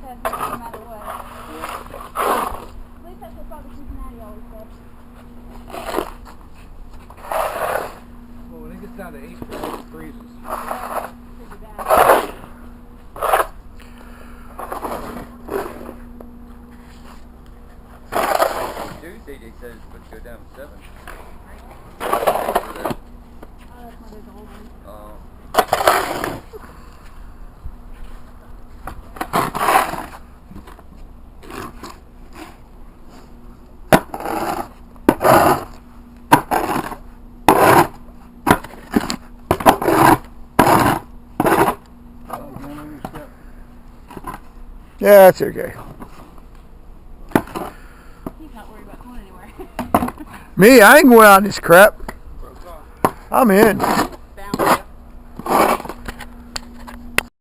dead no matter what. At least that's what Father Cincinnati always said. Well, when it gets down to 8, it freezes. Yeah, pretty bad. Tuesday they said it's supposed to go down to 7. Oh, that's one of those old ones. Yeah, that's okay. He's not worried about going anywhere. Me, I ain't going out in this crap. I'm in.